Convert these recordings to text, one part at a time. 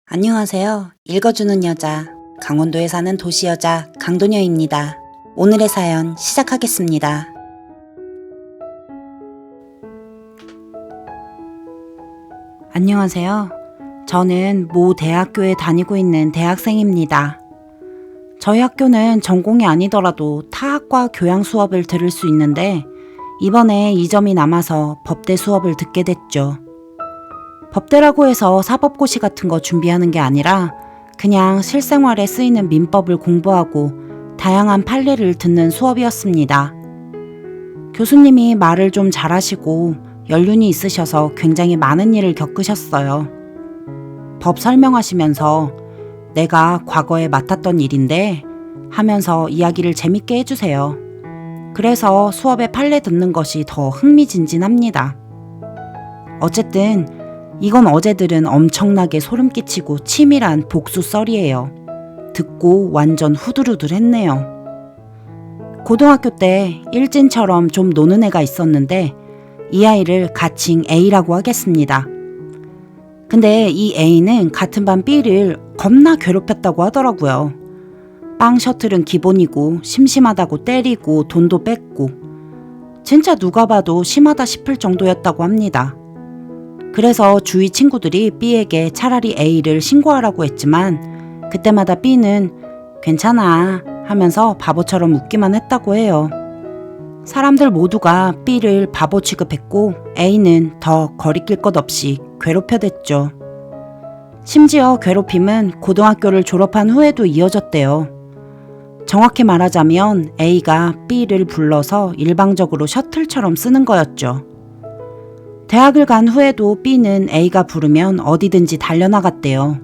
안녕하세요. 읽어주는 여자, 강원도에 사는 도시여자 강도녀입니다. 오늘의 사연 시작하겠습니다. 안녕하세요. 저는 모 대학교에 다니고 있는 대학생입니다. 저희 학교는 전공이 아니더라도 타학과 교양 수업을 들을 수 있는데 이번에 2점이 남아서 법대 수업을 듣게 됐죠. 법대라고 해서 사법고시 같은 거 준비하는 게 아니라 그냥 실생활에 쓰이는 민법을 공부하고 다양한 판례를 듣는 수업이었습니다. 교수님이 말을 좀 잘하시고 연륜이 있으셔서 굉장히 많은 일을 겪으셨어요. 법 설명하시면서 내가 과거에 맡았던 일인데 하면서 이야기를 재밌게 해주세요. 그래서 수업에 판례 듣는 것이 더 흥미진진합니다. 어쨌든 이건 어제 들은 엄청나게 소름 끼치고 치밀한 복수 썰이에요. 듣고 완전 후들후들했네요. 고등학교 때 일진처럼 좀 노는 애가 있었는데 이 아이를 가칭 A라고 하겠습니다. 근데 이 A는 같은 반 B를 겁나 괴롭혔다고 하더라고요. 빵 셔틀은 기본이고 심심하다고 때리고 돈도 뺏고 진짜 누가 봐도 심하다 싶을 정도였다고 합니다. 그래서 주위 친구들이 B에게 차라리 A를 신고하라고 했지만 그때마다 B는 괜찮아 하면서 바보처럼 웃기만 했다고 해요. 사람들 모두가 B를 바보 취급했고 A는 더 거리낄 것 없이 괴롭혀댔죠. 심지어 괴롭힘은 고등학교를 졸업한 후에도 이어졌대요. 정확히 말하자면 A가 B를 불러서 일방적으로 셔틀처럼 쓰는 거였죠. 대학을 간 후에도 B는 A가 부르면 어디든지 달려나갔대요.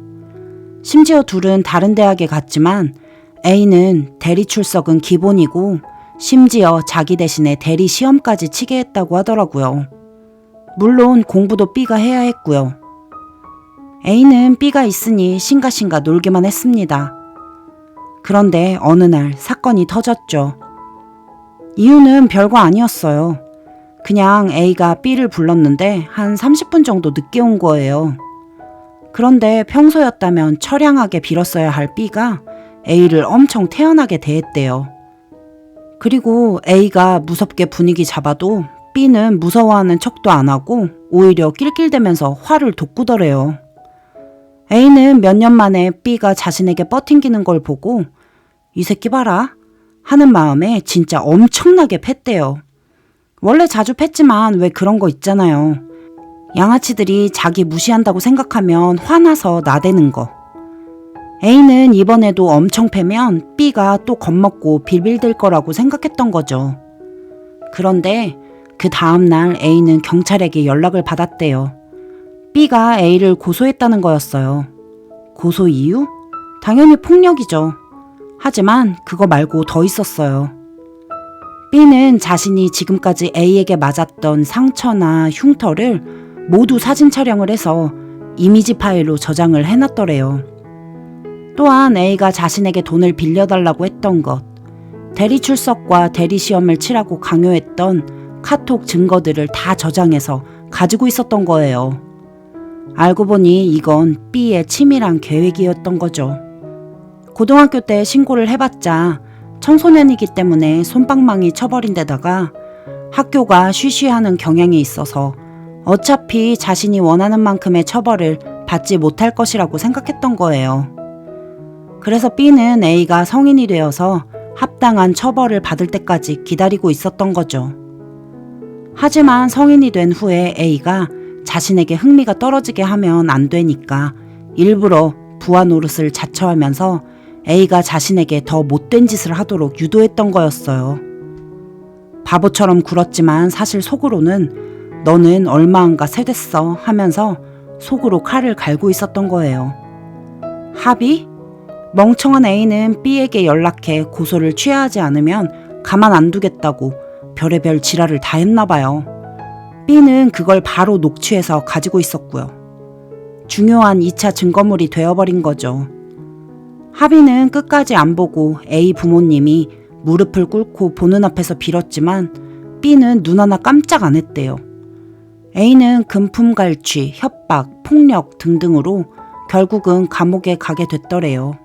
심지어 둘은 다른 대학에 갔지만 A는 대리 출석은 기본이고 심지어 자기 대신에 대리 시험까지 치게 했다고 하더라고요. 물론 공부도 B가 해야 했고요. A는 B가 있으니 싱가싱가 놀기만 했습니다. 그런데 어느 날 사건이 터졌죠. 이유는 별거 아니었어요. 그냥 A가 B를 불렀는데 한 30분 정도 늦게 온 거예요. 그런데 평소였다면 처량하게 빌었어야 할 B가 A를 엄청 태연하게 대했대요. 그리고 A가 무섭게 분위기 잡아도 B는 무서워하는 척도 안 하고 오히려 낄낄대면서 화를 돋구더래요. A는 몇 년 만에 B가 자신에게 뻗팅기는 걸 보고 이 새끼 봐라 하는 마음에 진짜 엄청나게 팼대요. 원래 자주 팼지만 왜 그런 거 있잖아요. 양아치들이 자기 무시한다고 생각하면 화나서 나대는 거. A는 이번에도 엄청 패면 B가 또 겁먹고 빌빌댈 거라고 생각했던 거죠. 그런데 그 다음날 A는 경찰에게 연락을 받았대요. B가 A를 고소했다는 거였어요. 고소 이유? 당연히 폭력이죠. 하지만 그거 말고 더 있었어요. B는 자신이 지금까지 A에게 맞았던 상처나 흉터를 모두 사진 촬영을 해서 이미지 파일로 저장을 해놨더래요. 또한 A가 자신에게 돈을 빌려달라고 했던 것, 대리 출석과 대리 시험을 치라고 강요했던 카톡 증거들을 다 저장해서 가지고 있었던 거예요. 알고 보니 이건 B의 치밀한 계획이었던 거죠. 고등학교 때 신고를 해봤자 청소년이기 때문에 솜방망이 쳐버린 데다가 학교가 쉬쉬하는 경향이 있어서 어차피 자신이 원하는 만큼의 처벌을 받지 못할 것이라고 생각했던 거예요. 그래서 B는 A가 성인이 되어서 합당한 처벌을 받을 때까지 기다리고 있었던 거죠. 하지만 성인이 된 후에 A가 자신에게 흥미가 떨어지게 하면 안 되니까 일부러 부하 노릇을 자처하면서 A가 자신에게 더 못된 짓을 하도록 유도했던 거였어요. 바보처럼 굴었지만 사실 속으로는 너는 얼마 안가 세댔어 하면서 속으로 칼을 갈고 있었던 거예요. 합의? 멍청한 A는 B에게 연락해 고소를 취하하지 않으면 가만 안 두겠다고 별의별 지랄을 다 했나 봐요. B는 그걸 바로 녹취해서 가지고 있었고요. 중요한 2차 증거물이 되어버린 거죠. 합의는 끝까지 안 보고 A 부모님이 무릎을 꿇고 보는 앞에서 빌었지만 B는 눈 하나 깜짝 안 했대요. A는 금품갈취, 협박, 폭력 등등으로 결국은 감옥에 가게 됐더래요.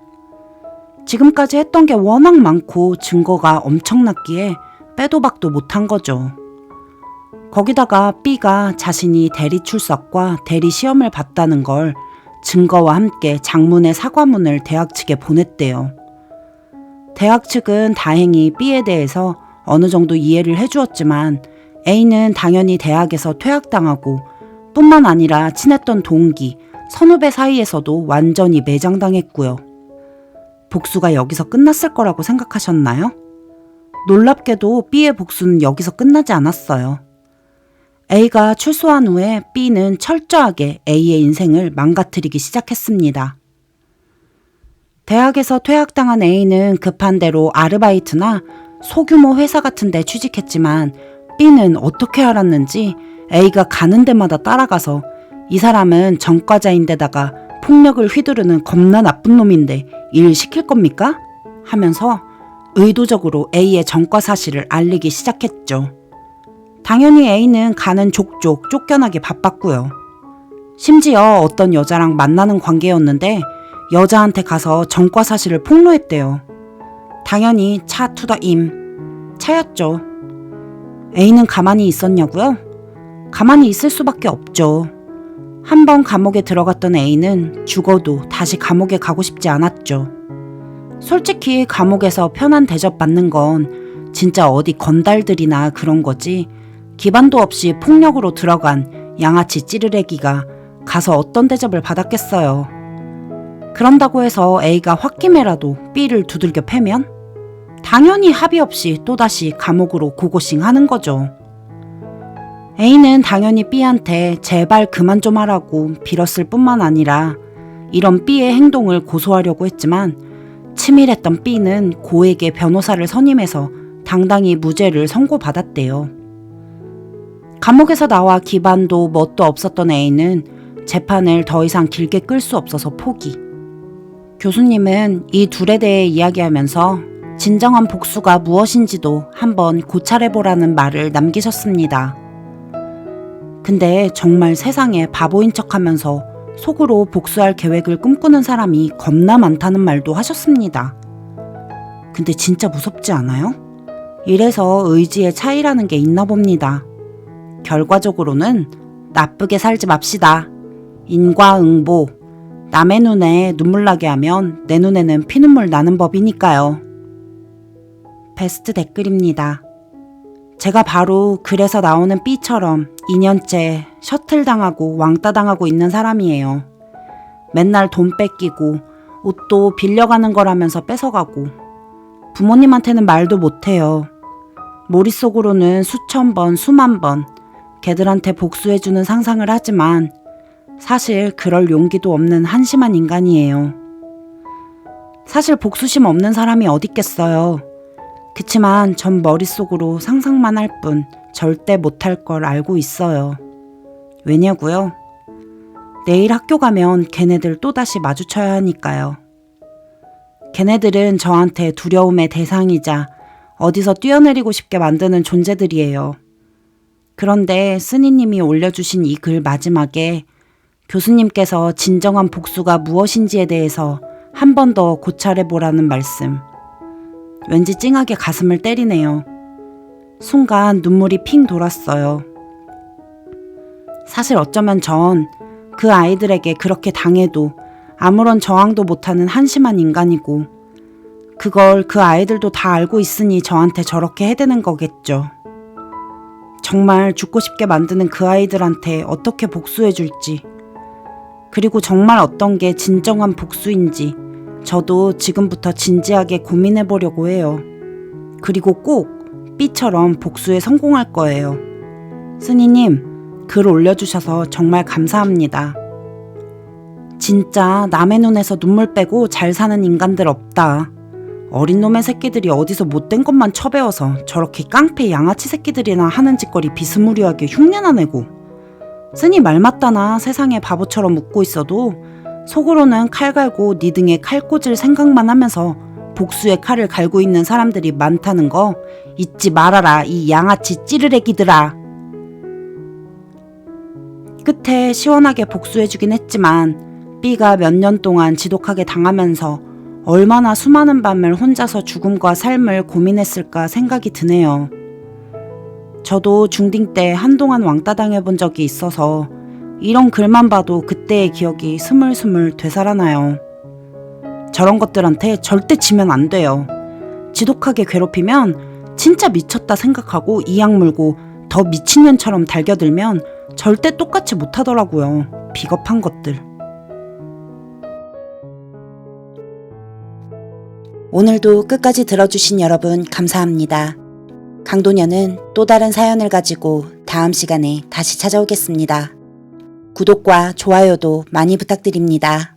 지금까지 했던 게 워낙 많고 증거가 엄청났기에 빼도 박도 못한 거죠. 거기다가 B가 자신이 대리 출석과 대리 시험을 봤다는 걸 증거와 함께 장문의 사과문을 대학 측에 보냈대요. 대학 측은 다행히 B에 대해서 어느 정도 이해를 해주었지만 A는 당연히 대학에서 퇴학당하고 뿐만 아니라 친했던 동기, 선후배 사이에서도 완전히 매장당했고요. 복수가 여기서 끝났을 거라고 생각하셨나요? 놀랍게도 B의 복수는 여기서 끝나지 않았어요. A가 출소한 후에 B는 철저하게 A의 인생을 망가뜨리기 시작했습니다. 대학에서 퇴학당한 A는 급한 대로 아르바이트나 소규모 회사 같은 데 취직했지만 B는 어떻게 알았는지 A가 가는 데마다 따라가서 이 사람은 전과자인데다가 폭력을 휘두르는 겁나 나쁜 놈인데 일 시킬 겁니까? 하면서 의도적으로 A의 전과 사실을 알리기 시작했죠. 당연히 A는 가는 족족 쫓겨나기 바빴고요. 심지어 어떤 여자랑 만나는 관계였는데 여자한테 가서 전과 사실을 폭로했대요. 당연히 차 투 더 임, 차였죠. A는 가만히 있었냐고요? 가만히 있을 수밖에 없죠. 한 번 감옥에 들어갔던 A는 죽어도 다시 감옥에 가고 싶지 않았죠. 솔직히 감옥에서 편한 대접 받는 건 진짜 어디 건달들이나 그런 거지 기반도 없이 폭력으로 들어간 양아치 찌르레기가 가서 어떤 대접을 받았겠어요. 그런다고 해서 A가 홧김에라도 B를 두들겨 패면 당연히 합의 없이 또다시 감옥으로 고고싱 하는 거죠. A는 당연히 B한테 제발 그만 좀 하라고 빌었을 뿐만 아니라 이런 B의 행동을 고소하려고 했지만 치밀했던 B는 고에게 변호사를 선임해서 당당히 무죄를 선고받았대요. 감옥에서 나와 기반도 뭣도 없었던 A는 재판을 더 이상 길게 끌 수 없어서 포기. 교수님은 이 둘에 대해 이야기하면서 진정한 복수가 무엇인지도 한번 고찰해보라는 말을 남기셨습니다. 근데 정말 세상에 바보인 척하면서 속으로 복수할 계획을 꿈꾸는 사람이 겁나 많다는 말도 하셨습니다. 근데 진짜 무섭지 않아요? 이래서 의지의 차이라는 게 있나 봅니다. 결과적으로는 나쁘게 살지 맙시다. 인과응보. 남의 눈에 눈물 나게 하면 내 눈에는 피눈물 나는 법이니까요. 베스트 댓글입니다. 제가 바로 그래서 나오는 B처럼 2년째 셔틀 당하고 왕따 당하고 있는 사람이에요. 맨날 돈 뺏기고 옷도 빌려가는 거라면서 뺏어가고 부모님한테는 말도 못해요. 머릿속으로는 수천 번, 수만 번 걔들한테 복수해주는 상상을 하지만 사실 그럴 용기도 없는 한심한 인간이에요. 사실 복수심 없는 사람이 어딨겠어요. 그치만 전 머릿속으로 상상만 할 뿐 절대 못할 걸 알고 있어요. 왜냐고요? 내일 학교 가면 걔네들 또다시 마주쳐야 하니까요. 걔네들은 저한테 두려움의 대상이자 어디서 뛰어내리고 싶게 만드는 존재들이에요. 그런데 스니님이 올려주신 이 글 마지막에 교수님께서 진정한 복수가 무엇인지에 대해서 한 번 더 고찰해보라는 말씀. 왠지 찡하게 가슴을 때리네요. 순간 눈물이 핑 돌았어요. 사실 어쩌면 전 그 아이들에게 그렇게 당해도 아무런 저항도 못하는 한심한 인간이고 그걸 그 아이들도 다 알고 있으니 저한테 저렇게 해대는 거겠죠. 정말 죽고 싶게 만드는 그 아이들한테 어떻게 복수해줄지 그리고 정말 어떤 게 진정한 복수인지 저도 지금부터 진지하게 고민해보려고 해요. 그리고 꼭 B처럼 복수에 성공할 거예요. 스니님, 글 올려주셔서 정말 감사합니다. 진짜 남의 눈에서 눈물 빼고 잘 사는 인간들 없다. 어린 놈의 새끼들이 어디서 못된 것만 쳐배워서 저렇게 깡패 양아치 새끼들이나 하는 짓거리 비스무리하게 흉내나 내고 스니 말 맞다나 세상에 바보처럼 웃고 있어도 속으로는 칼 갈고 네 등에 칼 꽂을 생각만 하면서 복수의 칼을 갈고 있는 사람들이 많다는 거 잊지 말아라 이 양아치 찌르레기들아. 끝에 시원하게 복수해주긴 했지만 B가 몇 년 동안 지독하게 당하면서 얼마나 수많은 밤을 혼자서 죽음과 삶을 고민했을까 생각이 드네요. 저도 중딩 때 한동안 왕따 당해본 적이 있어서 이런 글만 봐도 그때의 기억이 스물스물 되살아나요. 저런 것들한테 절대 지면 안 돼요. 지독하게 괴롭히면 진짜 미쳤다 생각하고 이악 물고 더 미친년처럼 달겨들면 절대 똑같이 못하더라고요. 비겁한 것들. 오늘도 끝까지 들어주신 여러분 감사합니다. 강도녀는 또 다른 사연을 가지고 다음 시간에 다시 찾아오겠습니다. 구독과 좋아요도 많이 부탁드립니다.